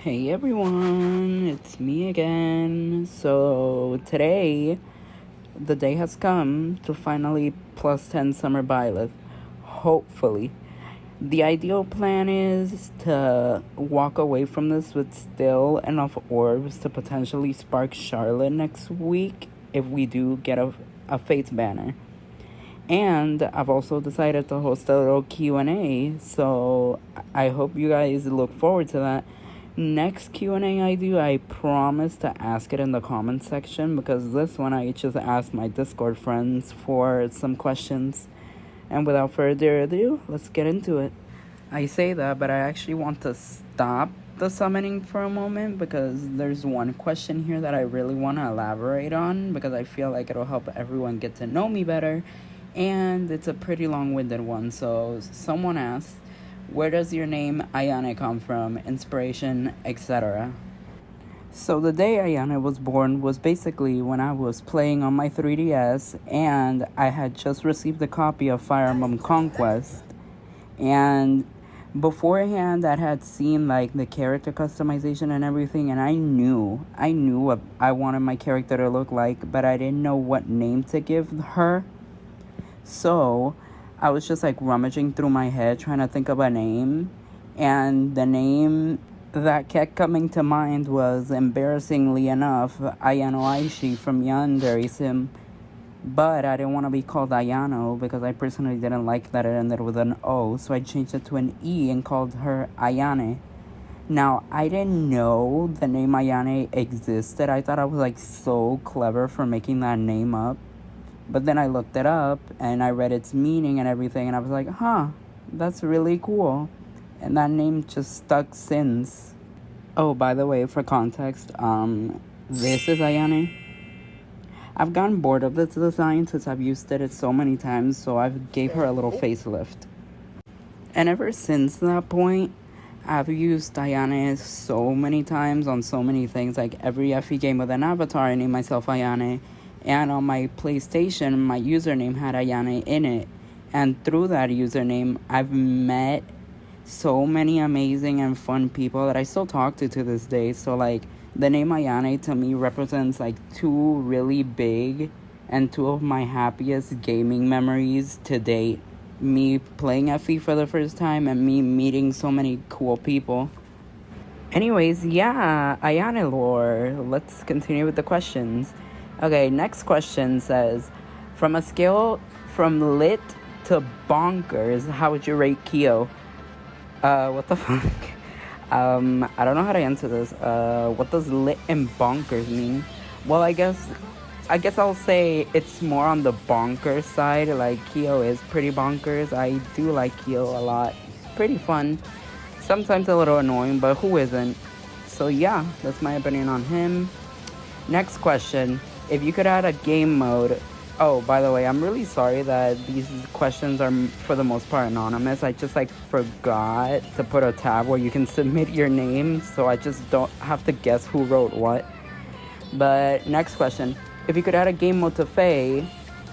Hey everyone, it's me again. So today, the day has come to finally plus 10 summer Byleth. Hopefully. The ideal plan is to walk away from this with still enough orbs to potentially spark Charlotte next week if we do get a Fates banner. And I've also decided to host a little Q&A, so I hope you guys look forward to that. Next Q&A I do, I promise to ask it in the comment section, because this one I just asked my Discord friends for some questions. And without further ado, let's get into it. I say that, but I actually want to stop the summoning for a moment, because there's one question here that I really want to elaborate on, because I feel like it'll help everyone get to know me better, and it's a pretty long-winded one. So someone asked, where does your name Ayane come from, inspiration, etc.? So the day Ayane was born was basically when I was playing on my 3DS, and I had just received a copy of Fire Emblem Conquest, and beforehand I had seen like the character customization and everything, and I knew what I wanted my character to look like, but I didn't know what name to give her. So I was just like rummaging through my head trying to think of a name, and the name that kept coming to mind was, embarrassingly enough, Ayano Aishi from Yandere Sim. But I didn't want to be called Ayano because I personally didn't like that it ended with an O, so I changed it to an E and called her Ayane. Now, I didn't know the name Ayane existed. I thought I was like so clever for making that name up. But then I looked it up and I read its meaning and everything, and I was like, that's really cool. And that name just stuck since. Oh, by the way, for context, this is Ayane. I've gotten bored of this design since I've used it so many times, so I've gave her a little facelift. And ever since that point, I've used Ayane so many times on so many things. Like every FE game with an avatar, I name myself Ayane. And on my PlayStation, my username had Ayane in it. And through that username, I've met so many amazing and fun people that I still talk to this day. So, like, the name Ayane to me represents, like, two really big and two of my happiest gaming memories to date. Me playing FE for the first time and me meeting so many cool people. Anyways, yeah, Ayane lore. Let's continue with the questions. Okay, next question says, from a scale from lit to bonkers, how would you rate Kyo? What the fuck? I don't know how to answer this. What does lit and bonkers mean? Well, I guess I'll say it's more on the bonkers side. Like, Kyo is pretty bonkers. I do like Kyo a lot. Pretty fun. Sometimes a little annoying, but who isn't? So yeah, that's my opinion on him. Next question. If you could add a game mode... Oh, by the way, I'm really sorry that these questions are, for the most part, anonymous. I just, forgot to put a tab where you can submit your name, so I just don't have to guess who wrote what. But next question. If you could add a game mode to Fae,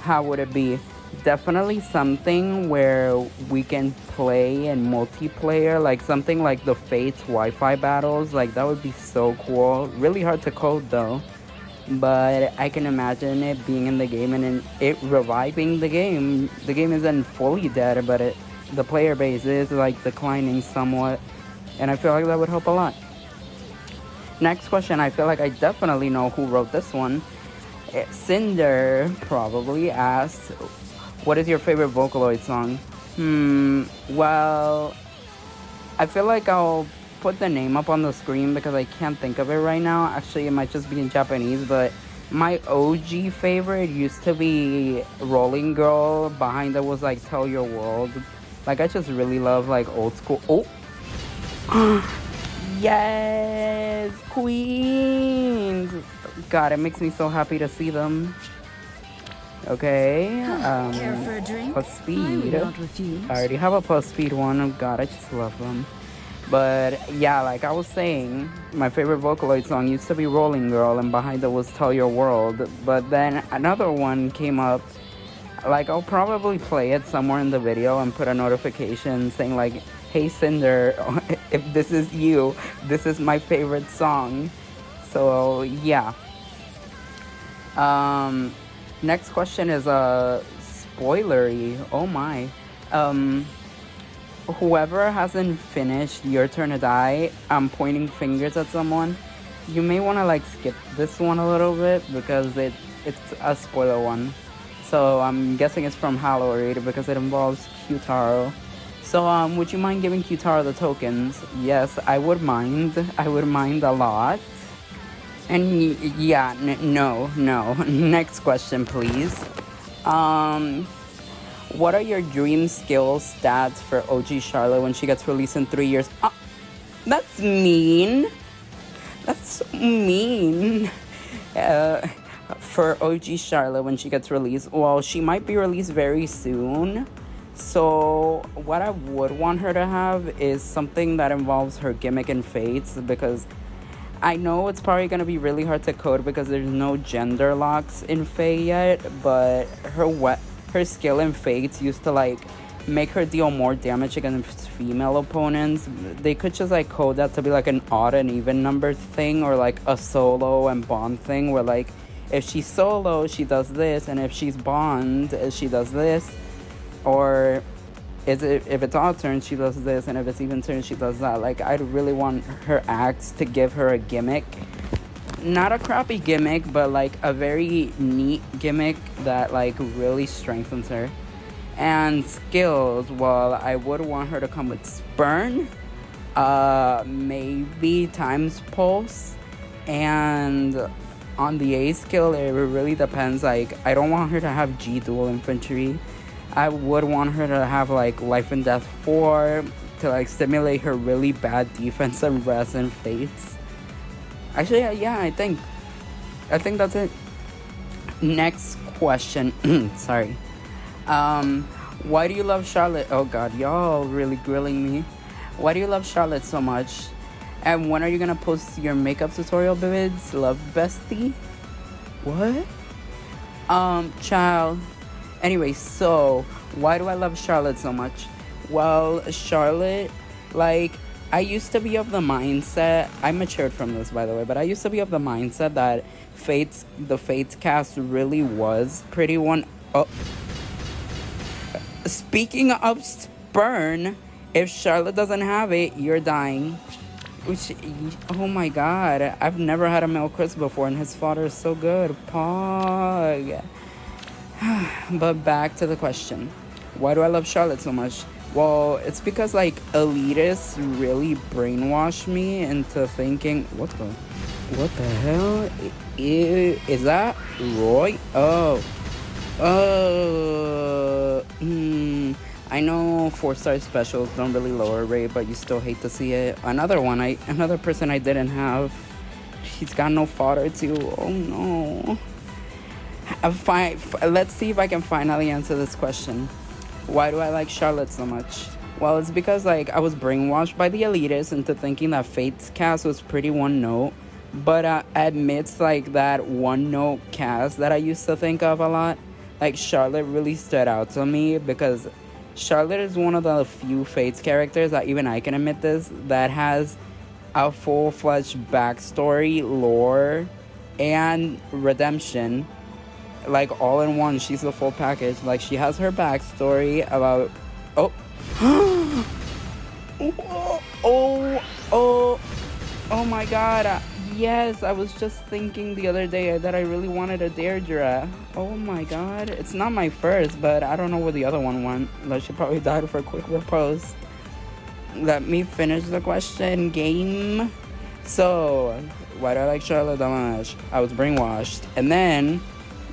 how would it be? Definitely something where we can play in multiplayer, like something like the Fates Wi-Fi battles. Like, that would be so cool. Really hard to code, though. But I can imagine it being in the game and it reviving the game. The game isn't fully dead, but the player base is declining somewhat, and I feel like that would help a lot. Next question, I feel like I definitely know who wrote this one. Cinder probably asked, what is your favorite Vocaloid song? Well, I feel like I'll put the name up on the screen because I can't think of it right now. Actually, it might just be in Japanese, but my OG favorite used to be Rolling Girl. Behind it was Tell Your World. I just really love old school. Oh, yes, Queens. God, it makes me so happy to see them. Okay, Care for a drink? plus speed. I already have a plus speed one. Oh God, I just love them. But yeah, like I was saying, my favorite Vocaloid song used to be Rolling Girl, and behind it was Tell Your World. But then another one came up. I'll probably play it somewhere in the video and put a notification saying Hey Cinder, if this is you, this is my favorite song. So yeah. Next question is spoilery. Oh my. Um, Whoever hasn't finished Your Turn to Die, I'm pointing fingers at someone. You may want to like skip this one a little bit because it's a spoiler one. So I'm guessing it's from Halloween because it involves Qtaro. So would you mind giving Qtaro the tokens? Yes, I would mind. I would mind a lot. And yeah, no. Next question, please. What are your dream skill stats for OG Charlotte when she gets released in 3 years? That's mean. That's so mean. For OG Charlotte when she gets released, well, she might be released very soon. So what I would want her to have is something that involves her gimmick and fates, because I know it's probably going to be really hard to code because there's no gender locks in Fae yet, but her skill in Fates used to like make her deal more damage against female opponents. They could just like code that to be like an odd and even number thing, or like a solo and bond thing where like if she's solo she does this, and if she's bond she does this, or if it's odd turn she does this, and if it's even turn she does that. Like I'd really want her acts to give her a gimmick, not a crappy gimmick, but like a very neat gimmick that like really strengthens her. And skills, well, I would want her to come with Spurn, maybe Times Pulse, and on the A skill it really depends. Like I don't want her to have G dual infantry. I would want her to have like Life and Death 4 to like stimulate her really bad defense and rest and fates. Actually, yeah, I think that's it. Next question. Sorry. Why do you love Charlotte? Oh god, y'all really grilling me. Why do you love Charlotte so much? And when are you gonna post your makeup tutorial vids? Love, bestie. What? Child. Anyway, so why do I love Charlotte so much? Well, Charlotte, like, I used to be of the mindset, I matured from this by the way, but I used to be of the mindset that the Fates cast really was pretty one. Oh. Speaking of Spurn, if Charlotte doesn't have it, you're dying. Which, oh my god, I've never had a male Chris before and his fodder is so good. Pog. But back to the question. Why do I love Charlotte so much? Well, it's because like elitists really brainwashed me into thinking, what the hell is that? Roy? I know 4-star specials don't really lower rate, but you still hate to see it. Another person I didn't have, he's got no fodder too. Oh no. Let's see if I can finally answer this question. Why do I like Charlotte so much? Well, it's because like I was brainwashed by the elitists into thinking that Fate's cast was pretty one note. But amidst like that one note cast that I used to think of a lot, like Charlotte really stood out to me because Charlotte is one of the few Fates characters that even I can admit this, that has a full-fledged backstory, lore, and redemption. Like all in one. She's the full package. Like she has her backstory about oh my god, yes, I was just thinking the other day that I really wanted a Deirdre. Oh my god, it's not my first, but I don't know where the other one went. Like she probably died for a quick repose. Let me finish the question game. So why do I like Charlotte that much? I was brainwashed. And then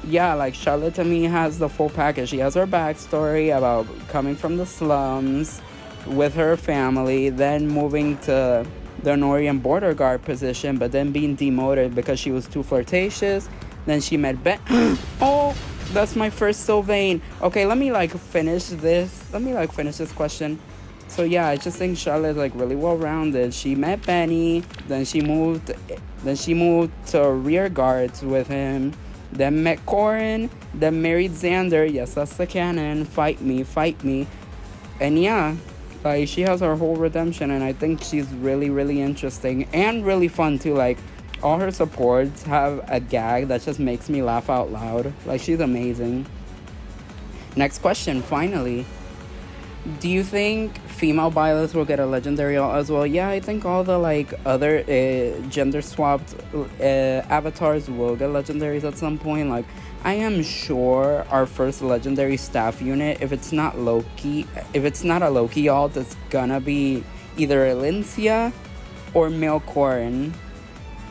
yeah, like Charlotte to me has the full package. She has her backstory about coming from the slums with her family, then moving to the Norian border guard position, but then being demoted because she was too flirtatious. Then she met Ben. Oh, that's my first Sylvain. Okay, let me finish this question. So yeah, I just think Charlotte's like really well rounded. She met Benny, then she moved to rear guards with him. Then met Corin, then married Xander. Yes, that's the canon. Fight me. And yeah, Like, she has her whole redemption, and I think she's really, really interesting and really fun too. Like, all her supports have a gag that just makes me laugh out loud. Like, she's amazing. Next question, finally. Do you think female Byleth will get a legendary as well? Yeah, I think all the like other gender swapped avatars will get legendaries at some point. Like, I am sure our first legendary staff unit, if it's not a Loki alt, it's gonna be either Elincia or Milcorin.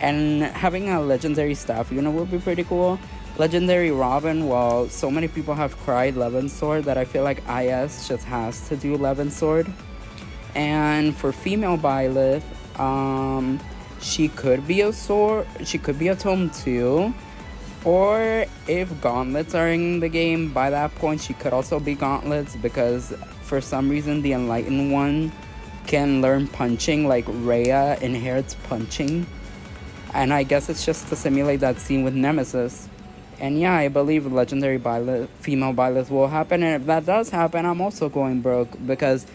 And having a legendary staff unit would be pretty cool. Legendary Robin, well, so many people have cried Levin Sword that I feel like IS just has to do Levin Sword. And for female Byleth, she could be a sword, she could be a tome too. Or if gauntlets are in the game, by that point she could also be gauntlets, because for some reason the enlightened one can learn punching, like Rhea inherits punching. And I guess it's just to simulate that scene with Nemesis. And yeah, I believe legendary Byleth, female Byleth will happen. And if that does happen, I'm also going broke, because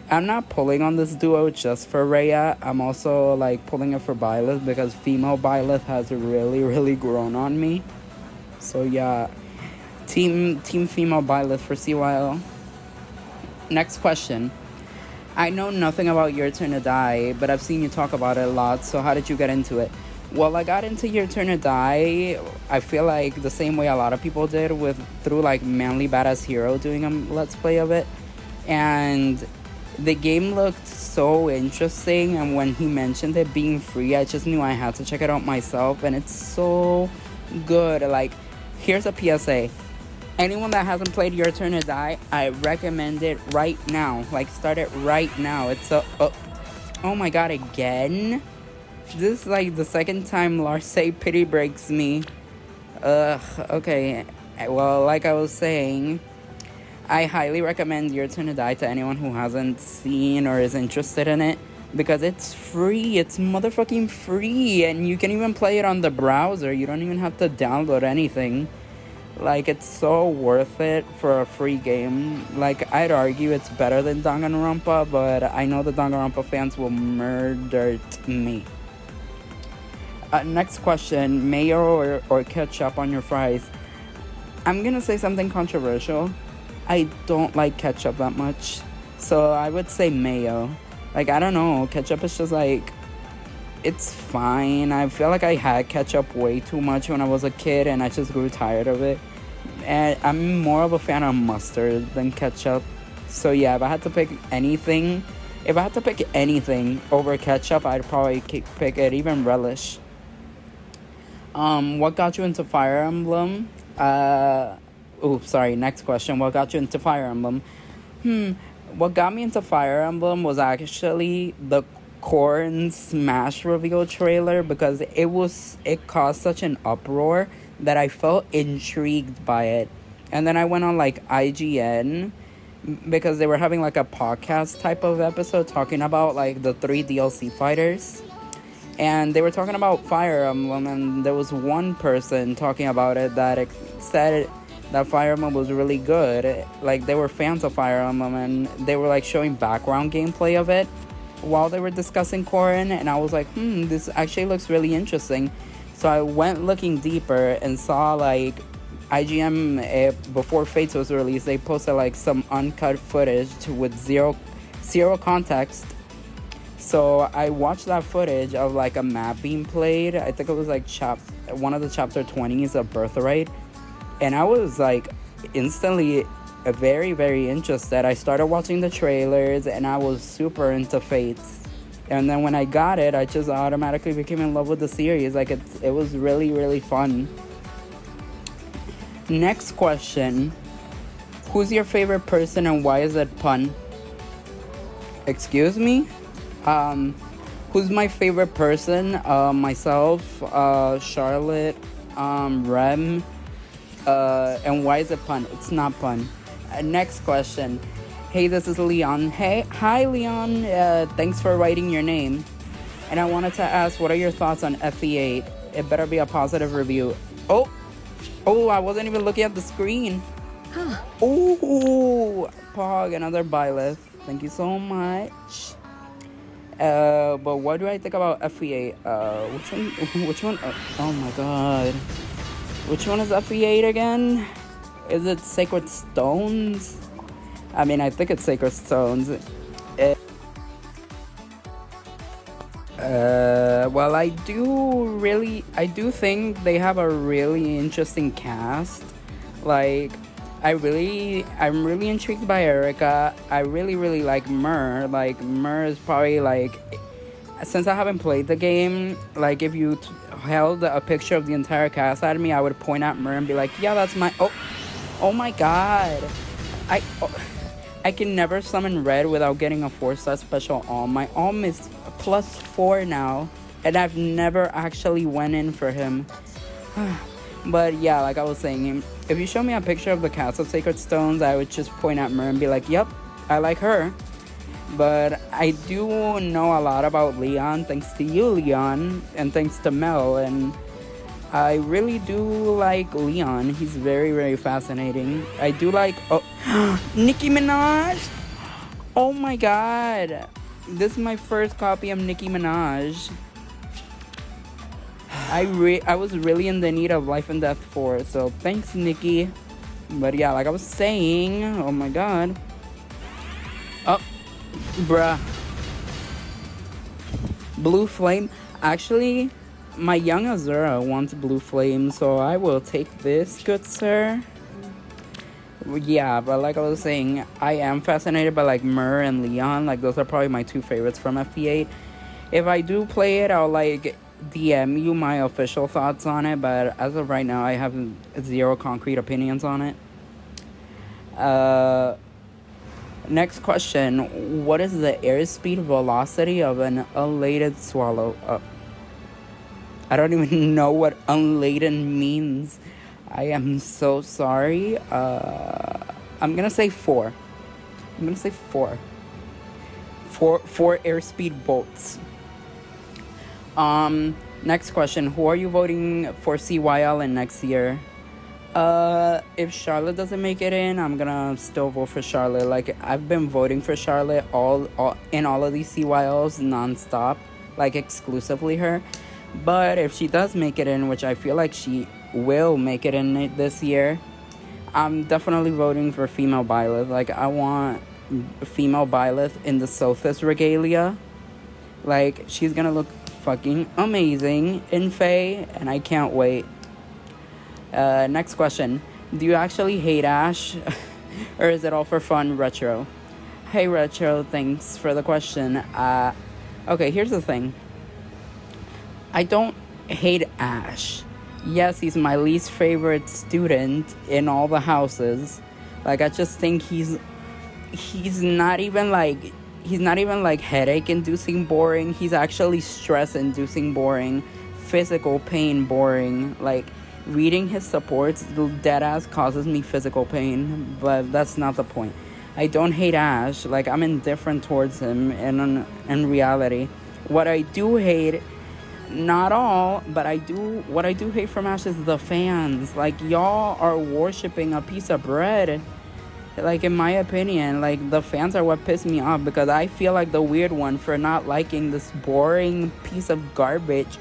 I'm not pulling on this duo just for Rhea. I'm also like pulling it for Byleth, because female Byleth has really, really grown on me. So yeah, team female Byleth for CYL. Next question. I know nothing about Your Turn to Die, but I've seen you talk about it a lot. So how did you get into it? Well, I got into Your Turn to Die, I feel like the same way a lot of people did, through like Manly Badass Hero doing a let's play of it. And the game looked so interesting, and when he mentioned it being free, I just knew I had to check it out myself, and it's so good. Like, here's a PSA. Anyone that hasn't played Your Turn to Die, I recommend it right now. Like, start it right now. It's oh my god, again? This is like the second time Larse pity breaks me. Okay. Well, like I was saying, I highly recommend Your Turn to Die to anyone who hasn't seen or is interested in it, because it's free. It's motherfucking free, and you can even play it on the browser. You don't even have to download anything. Like, it's so worth it for a free game. Like, I'd argue it's better than Danganronpa, but I know the Danganronpa fans will murder me. Next question, mayo or ketchup on your fries? I'm gonna say something controversial. I don't like ketchup that much, so I would say mayo. Like, I don't know, ketchup is just like, it's fine. I feel like I had ketchup way too much when I was a kid, and I just grew tired of it. And I'm more of a fan of mustard than ketchup. So yeah, if I had to pick anything over ketchup, I'd probably pick it, even relish. What got you into Fire Emblem? Next question. What got you into Fire Emblem? What got me into Fire Emblem was actually the Corrin Smash reveal trailer, because it caused such an uproar that I felt intrigued by it. And then I went on like IGN, because they were having like a podcast type of episode talking about like the 3 DLC fighters. And they were talking about Fire Emblem, and there was one person talking about it that said that Fire Emblem was really good. Like, they were fans of Fire Emblem, and they were like showing background gameplay of it while they were discussing Corrin, and I was like, this actually looks really interesting. So I went looking deeper and saw like IGN, before Fates was released, they posted like some uncut footage with zero context. So I watched that footage of like a map being played. I think it was like one of the chapter 20s of Birthright. And I was like instantly very, very interested. I started watching the trailers, and I was super into Fates. And then when I got it, I just automatically became in love with the series. Like, it was really, really fun. Next question. Who's your favorite person, and why is it pun? Excuse me? Who's my favorite person? Myself, Charlotte, Rem, and why is it pun? It's not pun. Next question. Hey, this is Leon. Hi Leon. Thanks for writing your name. And I wanted to ask, what are your thoughts on FE8? It better be a positive review. Oh, I wasn't even looking at the screen. Ooh, Pog, another Byleth. Thank you so much. But what do I think about FE8? Which one? Which one? Oh my god. Which one is FE8 again? Is it Sacred Stones? I mean, I think it's Sacred Stones. Well, I do think they have a really interesting cast. Like, I'm really intrigued by Erica. I really like Myrrh. Like, Myrrh is probably like, since I haven't played the game, like if you held a picture of the entire cast at me, I would point at Myrrh and be like, yeah, that's my, oh my god. I can never summon red without getting a 4-star special Alm. My Alm is +4 now, and I've never actually went in for him. But yeah, like I was saying, if you show me a picture of the cast of Sacred Stones, I would just point at Myrrh and be like, yep, I like her. But I do know a lot about Leon, thanks to you, Leon, and thanks to Mel, and I really do like Leon. He's very fascinating. I do like, Nicki Minaj. Oh my god, this is my first copy of Nicki Minaj. I was really in the need of Life and Death 4, so thanks, Nicki. But yeah, like I was saying, oh my god. Oh, bruh. Blue Flame. Actually, my young Azura wants Blue Flame, so I will take this, good sir. Yeah, but like I was saying, I am fascinated by like Myrrh and Leon. Like, those are probably my two favorites from FE8. If I do play it, I'll like DM you my official thoughts on it, but as of right now, I have zero concrete opinions on it. Next question. What is the airspeed velocity of an unladen swallow? I don't even know what unladen means. I am so sorry. I'm gonna say 4. I'm gonna say 4. 4 airspeed bolts. Next question. Who are you voting for CYL in next year? If Charlotte doesn't make it in, I'm gonna still vote for Charlotte. Like, I've been voting for Charlotte all in all of these CYLs nonstop, like exclusively her. But if she does make it in, which I feel like she will make it in this year, I'm definitely voting for female Byleth. Like, I want female Byleth in the Sothis regalia. Like, she's gonna look fucking amazing in Fae, and I can't wait. Next question. Do you actually hate Ashe? Or is it all for fun, Retro? Hey, Retro, thanks for the question. Okay, here's the thing. I don't hate Ashe. Yes, he's my least favorite student in all the houses. Like, I just think he's not even like headache-inducing boring. He's actually stress-inducing boring, physical pain boring. Like, reading his supports, deadass causes me physical pain, but that's not the point. I don't hate Ashe. Like, I'm indifferent towards him in reality. What I do hate, not all, but what I do hate from Ashe is the fans. Like, y'all are worshipping a piece of bread. Like, in my opinion, like, the fans are what piss me off, because I feel like the weird one for not liking this boring piece of garbage.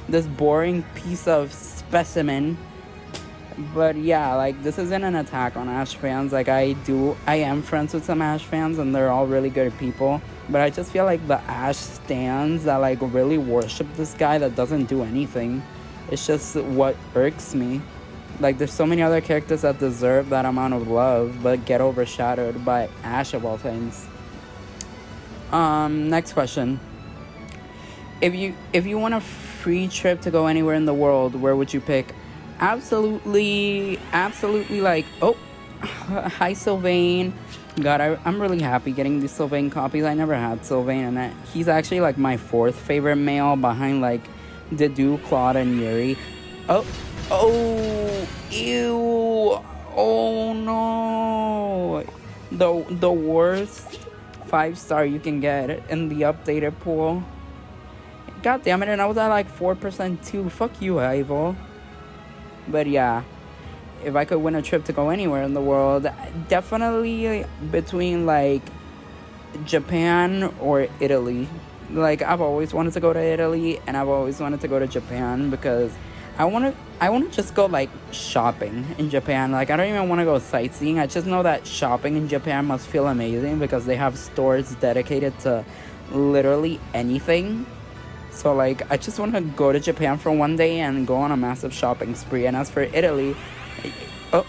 This boring piece of specimen. But yeah, like, this isn't an attack on Ashe fans. Like, I am friends with some Ashe fans, and they're all really good people. But I just feel like the Ashe stans that, like, really worship this guy that doesn't do anything, it's just what irks me. Like, there's so many other characters that deserve that amount of love, but get overshadowed by Ashe of all things. Next question. If you want a free trip to go anywhere in the world, where would you pick? Absolutely, like, hi, Sylvain. God, I'm really happy getting these Sylvain copies. I never had Sylvain, and he's actually, like, my 4th favorite male behind, like, Dedue, Claude, and Yuri. Ew. Oh, no. The worst 5-star you can get in the updated pool. God damn it, and I was at, like, 4% too. Fuck you, Ivo. But yeah, if I could win a trip to go anywhere in the world, definitely between like Japan or Italy. Like, I've always wanted to go to Italy, and I've always wanted to go to Japan because I want to just go like shopping in Japan. Like, I don't even want to go sightseeing. I just know that shopping in Japan must feel amazing because they have stores dedicated to literally anything. So like, I just want to go to Japan for one day and go on a massive shopping spree. And as for Italy, oh,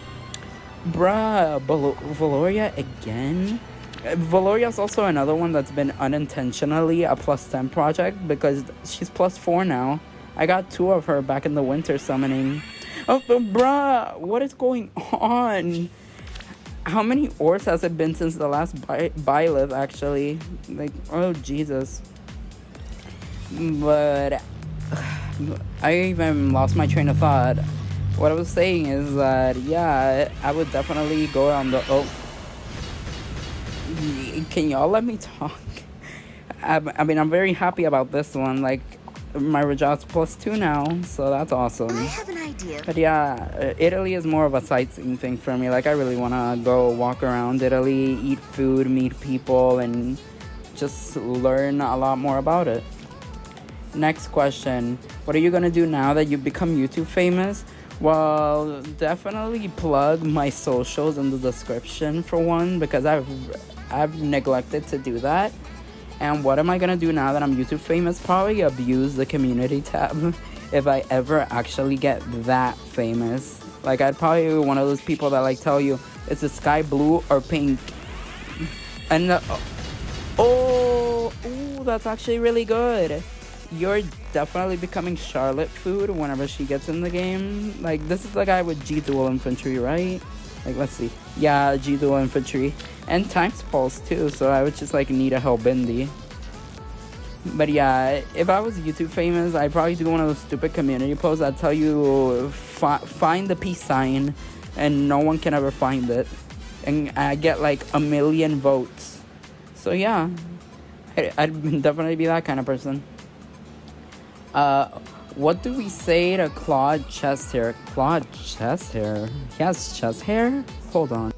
bruh, Valoria again? Valoria's also another one that's been unintentionally a plus 10 project because she's plus 4 now. I got 2 of her back in the winter summoning. Oh, but bruh, what is going on? How many Orbs has it been since the last Byleth, actually? Like, oh, Jesus. But I even lost my train of thought. What I was saying is that, yeah, I would definitely go on the... Oh. Can y'all let me talk? I mean, I'm very happy about this one. Like, my Rajat's plus 2 now, so that's awesome. I have an idea. But yeah, Italy is more of a sightseeing thing for me. Like, I really want to go walk around Italy, eat food, meet people, and just learn a lot more about it. Next question. What are you going to do now that you've become YouTube famous? Well, definitely plug my socials in the description for one, because I've neglected to do that. And what am I gonna do now that I'm YouTube famous? Probably abuse the community tab if I ever actually get that famous. Like, I'd probably be one of those people that like tell you it's a sky blue or pink. And that's actually really good. You're definitely becoming Charlotte food whenever she gets in the game. Like, this is the guy with G Dual Infantry, right? Like, let's see. Yeah, G Dual Infantry. And Times Pulse, too, so I would just, like, need a Hellbindi. But yeah, if I was YouTube famous, I'd probably do one of those stupid community posts that tell you, find the peace sign, and no one can ever find it. And I get, like, 1 million votes. So yeah, I'd definitely be that kind of person. What do we say to Claude chest hair? Claude chest hair? He has chest hair? Hold on.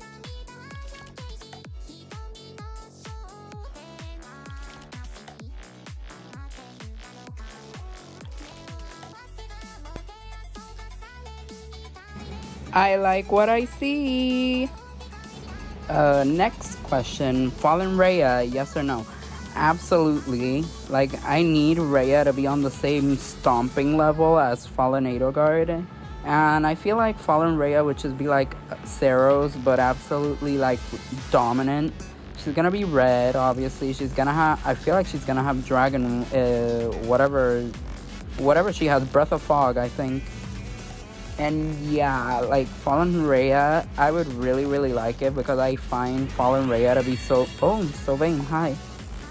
I like what I see. Next question. Fallen Rhea, yes or no? Absolutely. Like, I need Rhea to be on the same stomping level as Fallen Edelgard. And I feel like Fallen Rhea would just be like Saros, but absolutely like dominant. She's gonna be red, obviously. She's gonna have, I feel like she's gonna have dragon, whatever she has, Breath of Fog, I think. And yeah, like Fallen Rhea, I would really, really like it because I find Fallen Rhea to be so... Oh, Sylvain, hi.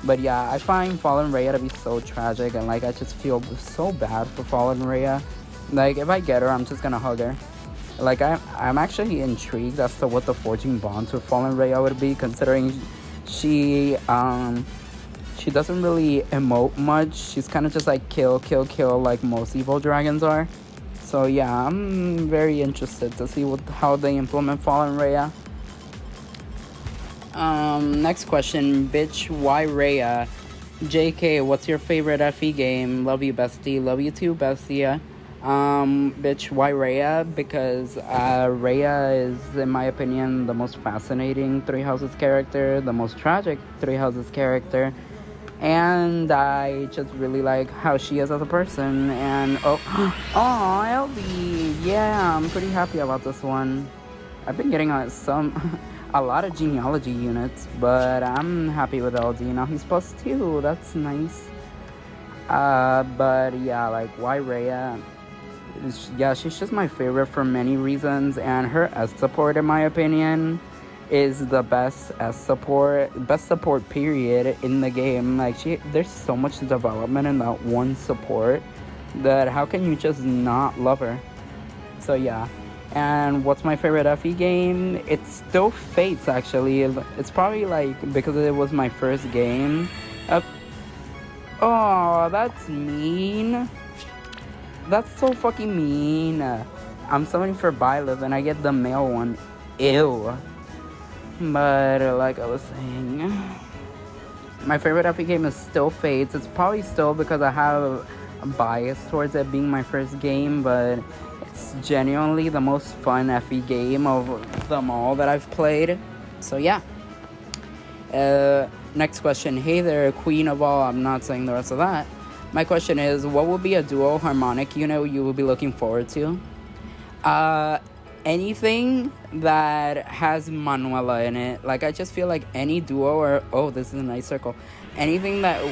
But yeah, I find Fallen Rhea to be so tragic, and like I just feel so bad for Fallen Rhea. Like, if I get her, I'm just gonna hug her. Like, I'm actually intrigued as to what the forging bonds with Fallen Rhea would be, considering she doesn't really emote much. She's kind of just like kill, like most evil dragons are. So yeah, I'm very interested to see how they implement Fallen Rhea. Next question, bitch, why Rhea? JK, what's your favorite FE game? Love you, bestie. Love you too, bestie. Bitch, why Rhea? Because Rhea is, in my opinion, the most fascinating Three Houses character, the most tragic Three Houses character. And I just really like how she is as a person. And LD, yeah, I'm pretty happy about this one. I've been getting a lot of genealogy units, but I'm happy with LD. Now he's +2, that's nice. But yeah, like, why Rhea? Yeah, she's just my favorite for many reasons, and her S support, in my opinion, is the best support period in the game. Like, there's so much development in that one support that how can you just not love her? So yeah. And what's my favorite FE game? It's still Fates, actually. It's probably like because it was my first game. Oh, that's mean. That's so fucking mean. I'm summoning for Byleth and I get the male one. Ew. But like I was saying, my favorite FE game is still Fates. It's probably still because I have a bias towards it being my first game, but it's genuinely the most fun FE game of them all that I've played. So yeah. Next question. Hey there, queen of all. I'm not saying the rest of that. My question is, what would be a duo harmonic unit you would be looking forward to? Anything that has Manuela in it. Like, I just feel like any duo or... Oh, this is a nice circle. Anything that...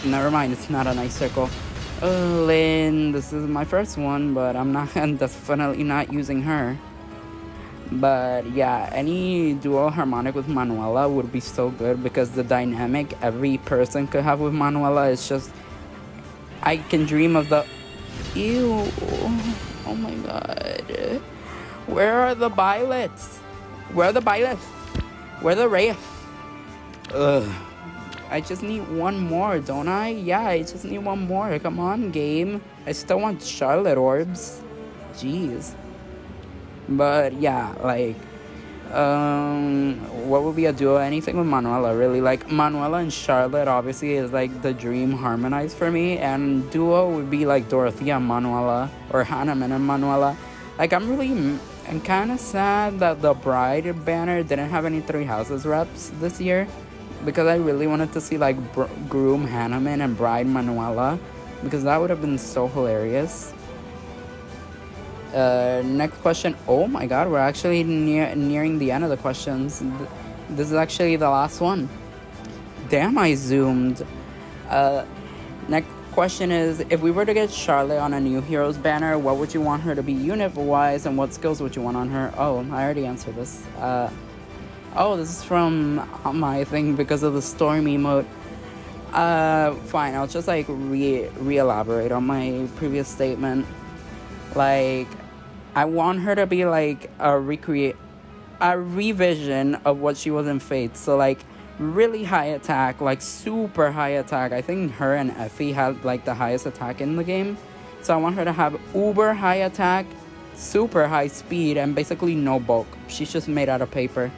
Never mind, it's not a nice circle. Lynn, this is my first one, but I'm definitely not using her. But yeah, any dual harmonic with Manuela would be so good because the dynamic every person could have with Manuela is just... I can dream of the... Ew. Oh my god. Where are the Byleths? Where are the Byleths? Where are the Rhea? Ugh. I just need one more, don't I? Yeah, I just need one more. Come on, game. I still want Charlotte Orbs. Jeez. But yeah, like, what would be a duo? Anything with Manuela, really. Like, Manuela and Charlotte obviously is like the dream harmonized for me, and duo would be like Dorothea and Manuela, or Hannah and Manuela. Like, I'm kind of sad that the Bride banner didn't have any Three Houses reps this year, because I really wanted to see like Groom Hanneman and Bride Manuela, because that would have been so hilarious. Next question. Oh my god, we're actually nearing the end of the questions. This is actually the last one. Damn, I zoomed. Next question is, if we were to get Charlotte on a new Heroes banner, what would you want her to be unit-wise, and what skills would you want on her? Oh, I already answered this. Oh, this is from my thing because of the Storm emote. Fine, I'll just like re-elaborate on my previous statement. Like, I want her to be like a revision of what she was in Fate. So like really high attack, like super high attack. I think her and Effie had like the highest attack in the game. So I want her to have uber high attack, super high speed, and basically no bulk. She's just made out of paper.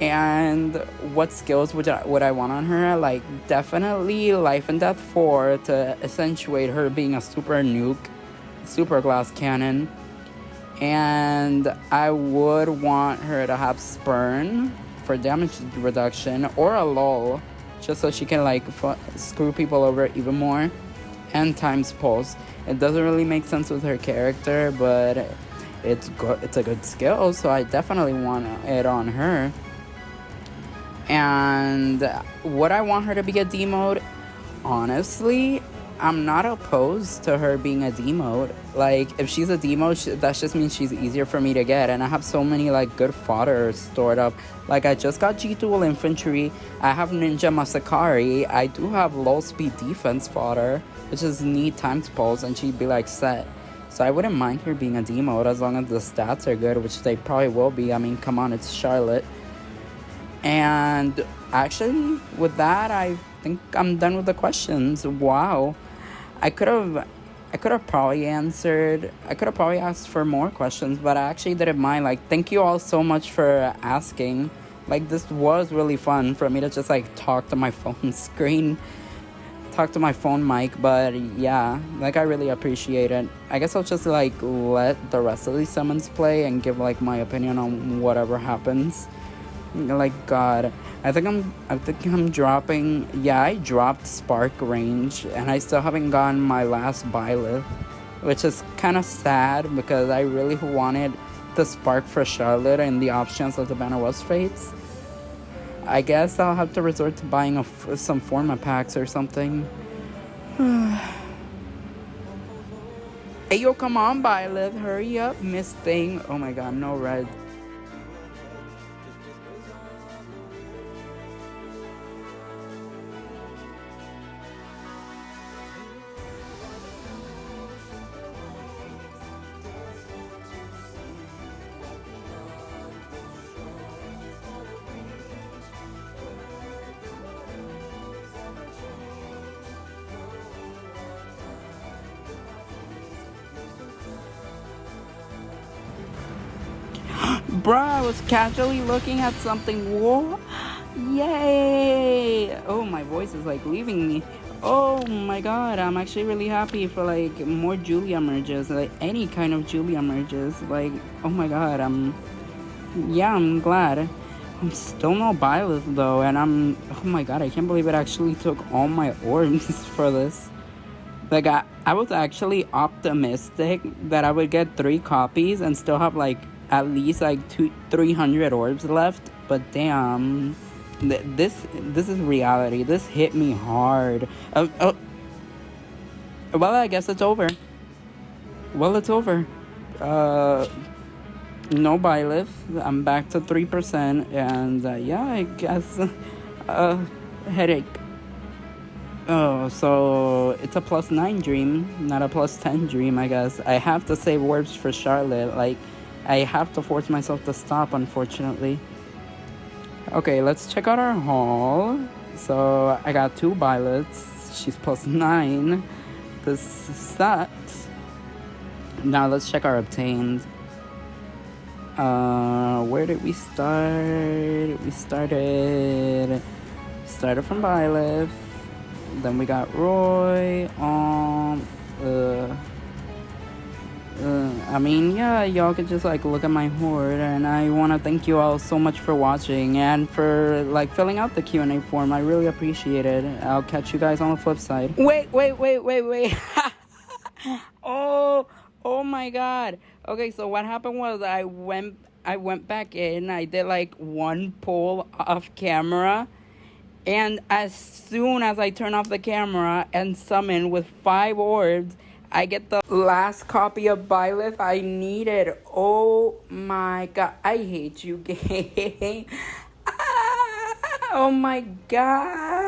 And what skills would I want on her? Like, definitely Life and Death 4 to accentuate her being a super nuke, super glass cannon. And I would want her to have Spurn for damage reduction, or a lull, just so she can like screw people over even more. And Times Pulse. It doesn't really make sense with her character, but it's a good skill, so I definitely want it on her. And would I want her to be a D mode? Honestly, I'm not opposed to her being a D mode. Like, if she's a D mode, that just means she's easier for me to get. And I have so many like good fodder stored up. Like, I just got G-Dual Infantry. I have Ninja Masakari. I do have low speed defense fodder, which is neat Times Pulse, and she'd be like set. So I wouldn't mind her being a D mode as long as the stats are good, which they probably will be. I mean, come on, it's Charlotte. And actually, with that, I think I'm done with the questions. Wow. I could have probably asked for more questions, but I actually didn't mind. Like, thank you all so much for asking. Like, this was really fun for me to just like talk to my phone screen, talk to my phone mic. But yeah, like, I really appreciate it. I guess I'll just like let the rest of these summons play and give like my opinion on whatever happens. Like, God, I think I'm dropping. Yeah, I dropped Spark range, and I still haven't gotten my last Byleth, which is kind of sad because I really wanted the Spark for Charlotte, and the off chance that the banner was Fates. I guess I'll have to resort to buying some format packs or something. Hey, yo, come on, Byleth, hurry up, Miss Thing. Oh my God, no red. Bruh, I was casually looking at something. Whoa! Yay! Oh, my voice is like leaving me. Oh my god, I'm actually really happy for like more Julia merges, like any kind of Julia merges. Like, oh my god, I'm glad. I'm still no Byleth though, and oh my god, I can't believe it actually took all my orbs for this. Like, I was actually optimistic that I would get 3 copies and still have like at least like 300 orbs left, but damn, this is reality. This hit me hard. Well, I guess it's over. Well, it's over. No Byleth. I'm back to 3%, and yeah, I guess headache. Oh, so it's a +9 dream, not a +10 dream, I guess. I have to save orbs for Charlotte. Like, I have to force myself to stop, unfortunately. Okay, let's check out our haul. So I got 2 Byleths. She's +9. This sucks. Now let's check our obtained. Where did we start? We started from Byleth. Then we got Roy. I mean, yeah, y'all could just like look at my horde, and I want to thank you all so much for watching and for like filling out the Q&A form. I really appreciate it. I'll catch you guys on the flip side. Wait. Oh my god. Okay, so what happened was I went back in. I did like 1 pull off camera. And as soon as I turn off the camera and summon with 5 orbs, I get the last copy of Byleth I needed. Oh my god. I hate you, game. Oh my god.